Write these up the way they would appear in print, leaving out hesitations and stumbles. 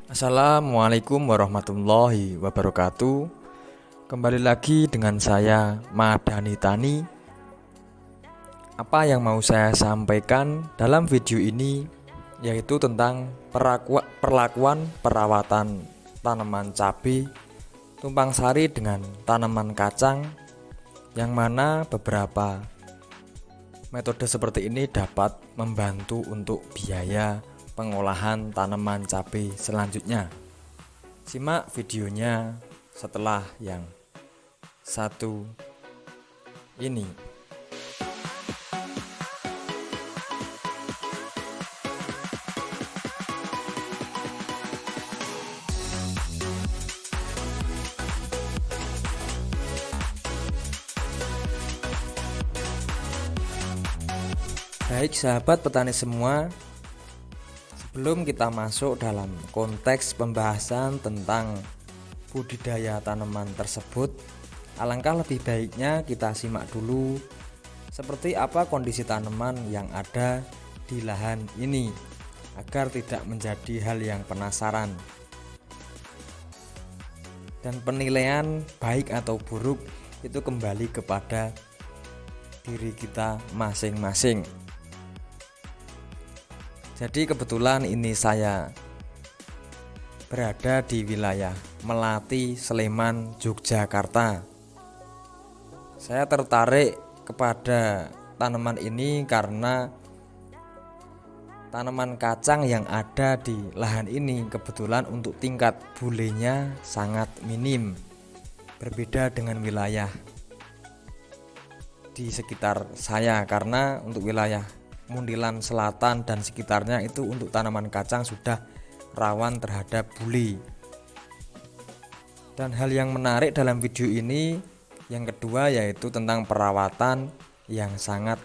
Assalamualaikum warahmatullahi wabarakatuh. Kembali lagi dengan saya Madani Tani. Apa yang mau saya sampaikan dalam video ini yaitu tentang perlakuan perawatan tanaman cabai tumpang sari dengan tanaman kacang, yang mana beberapa metode seperti ini dapat membantu untuk biaya pengolahan tanaman cabai selanjutnya. Simak videonya setelah yang satu ini. Baik sahabat petani semua, sebelum kita masuk dalam konteks pembahasan tentang budidaya tanaman tersebut, alangkah lebih baiknya kita simak dulu seperti apa kondisi tanaman yang ada di lahan ini agar tidak menjadi hal yang penasaran. Dan penilaian baik atau buruk itu kembali kepada diri kita masing-masing. Jadi kebetulan ini saya berada di wilayah Melati, Sleman, Yogyakarta. Saya tertarik kepada tanaman ini karena tanaman kacang yang ada di lahan ini kebetulan untuk tingkat bulenya sangat minim, berbeda dengan wilayah di sekitar saya, karena untuk wilayah Muntilan Selatan dan sekitarnya itu untuk tanaman kacang sudah rawan terhadap bule. Dan hal yang menarik dalam video ini yang kedua yaitu tentang perawatan yang sangat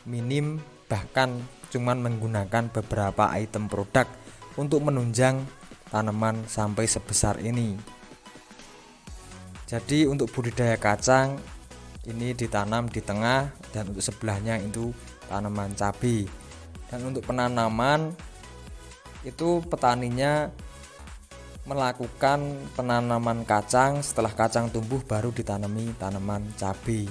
minim, bahkan cuman menggunakan beberapa item produk untuk menunjang tanaman sampai sebesar ini. Jadi untuk budidaya kacang ini ditanam di tengah dan untuk sebelahnya itu tanaman cabai. Dan untuk penanaman itu petaninya melakukan penanaman kacang, setelah kacang tumbuh baru ditanami tanaman cabai.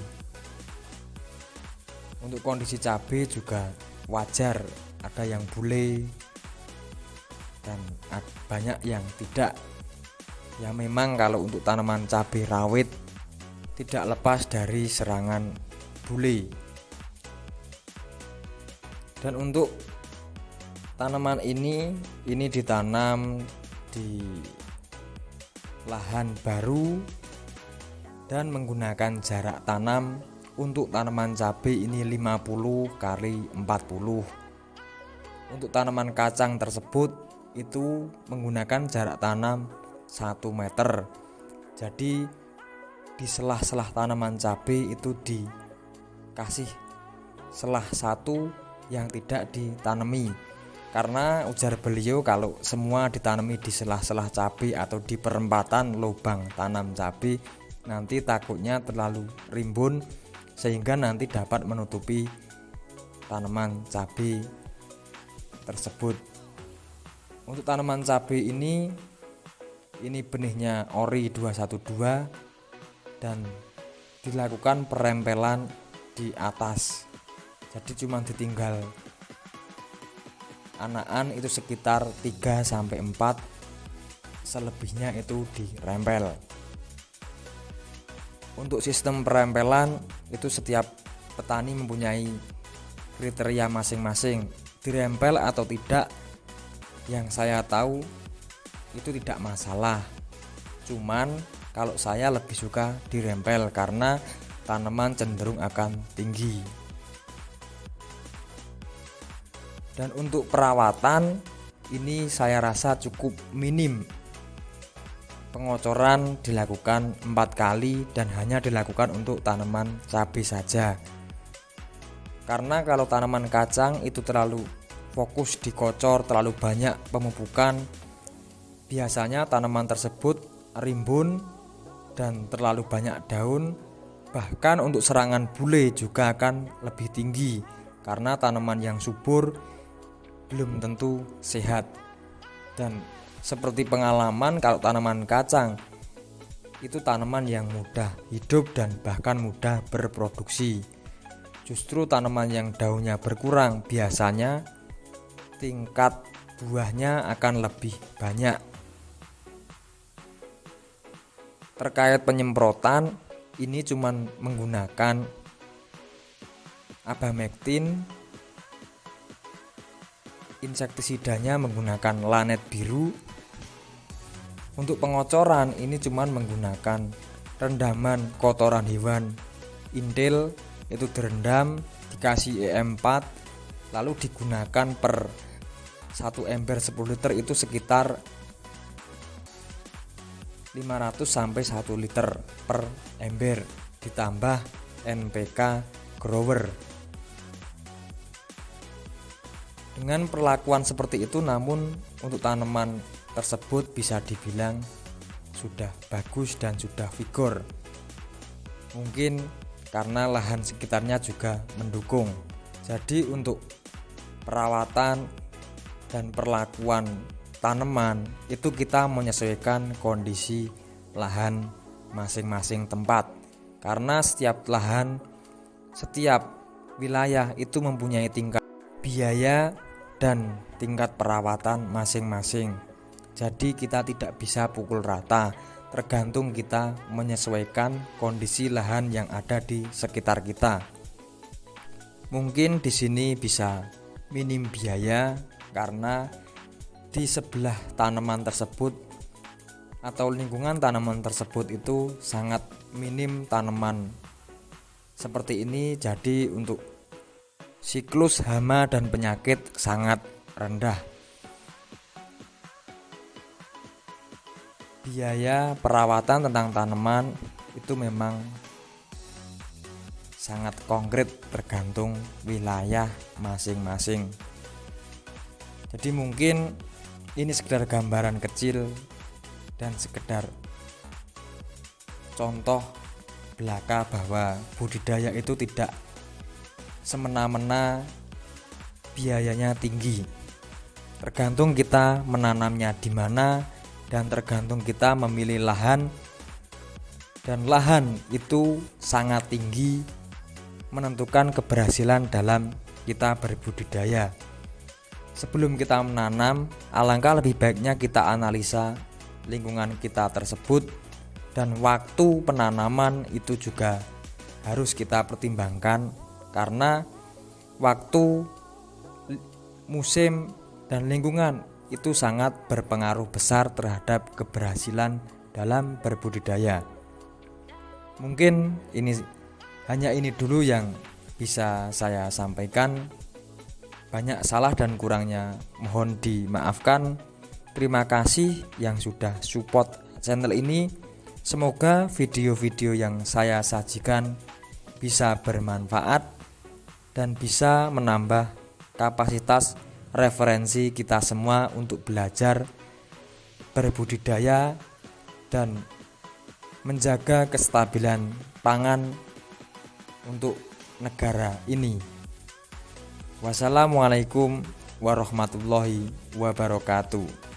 Untuk kondisi cabai juga wajar, ada yang bule dan banyak yang tidak. Ya memang kalau untuk tanaman cabai rawit tidak lepas dari serangan bule. Dan untuk tanaman ini ditanam di lahan baru dan menggunakan jarak tanam untuk tanaman cabai ini 50 kali 40. Untuk tanaman kacang tersebut itu menggunakan jarak tanam 1 meter. Jadi di selah-selah tanaman cabai itu dikasih selah satu yang tidak ditanami, karena ujar beliau kalau semua ditanami di selah-selah cabai atau di perempatan lubang tanam cabai nanti takutnya terlalu rimbun sehingga nanti dapat menutupi tanaman cabai tersebut. Untuk tanaman cabai ini benihnya ori 212 dan dilakukan perempelan di atas. Jadi cuma ditinggal anakan itu sekitar 3-4, selebihnya itu dirempel. Untuk sistem perempelan itu setiap petani mempunyai kriteria masing-masing, dirempel atau tidak. Yang saya tahu itu tidak masalah, cuman kalau saya lebih suka dirempel karena tanaman cenderung akan tinggi. Dan untuk perawatan ini saya rasa cukup minim. Pengocoran dilakukan 4 kali dan hanya dilakukan untuk tanaman cabai saja. Karena kalau tanaman kacang itu terlalu fokus dikocor, terlalu banyak pemupukan, biasanya tanaman tersebut rimbun dan terlalu banyak daun. Bahkan untuk serangan bule juga akan lebih tinggi karena tanaman yang subur belum tentu sehat. Dan Seperti pengalaman, kalau tanaman kacang itu tanaman yang mudah hidup dan bahkan mudah berproduksi. Justru tanaman yang daunnya berkurang biasanya tingkat buahnya akan lebih banyak. Terkait penyemprotan, ini cuman menggunakan abamectin, insektisidanya menggunakan lanet biru. Untuk pengocoran ini cuman menggunakan rendaman kotoran hewan intil, itu direndam dikasih EM4 lalu digunakan per 1 ember 10 liter itu sekitar 500 sampai 1 liter per ember, ditambah NPK grower. Dengan perlakuan seperti itu, namun untuk tanaman tersebut bisa dibilang sudah bagus dan sudah vigor. Mungkin karena lahan sekitarnya juga mendukung. Jadi untuk perawatan dan perlakuan tanaman itu kita menyesuaikan kondisi lahan masing-masing tempat. Karena setiap lahan, setiap wilayah itu mempunyai tingkat biaya dan tingkat perawatan masing-masing. Jadi kita tidak bisa pukul rata, tergantung kita menyesuaikan kondisi lahan yang ada di sekitar kita. Mungkin di sini bisa minim biaya karena di sebelah tanaman tersebut atau lingkungan tanaman tersebut itu sangat minim tanaman seperti ini, jadi untuk siklus hama dan penyakit sangat rendah. Biaya perawatan tentang tanaman itu memang sangat konkret tergantung wilayah masing-masing. Jadi mungkin ini sekedar gambaran kecil dan sekedar contoh belaka bahwa budidaya itu tidak semena-mena biayanya tinggi. Tergantung kita menanamnya di mana dan tergantung kita memilih lahan, dan lahan itu sangat tinggi menentukan keberhasilan dalam kita berbudidaya. Sebelum kita menanam, alangkah lebih baiknya kita analisa lingkungan kita tersebut, dan waktu penanaman itu juga harus kita pertimbangkan karena waktu, musim, dan lingkungan itu sangat berpengaruh besar terhadap keberhasilan dalam berbudidaya. Mungkin hanya ini dulu yang bisa saya sampaikan. Banyak salah dan kurangnya mohon dimaafkan. Terima kasih yang sudah support channel ini. Semoga video-video yang saya sajikan bisa bermanfaat dan bisa menambah kapasitas referensi kita semua untuk belajar berbudidaya dan menjaga kestabilan pangan untuk negara ini. Wassalamualaikum warahmatullahi wabarakatuh.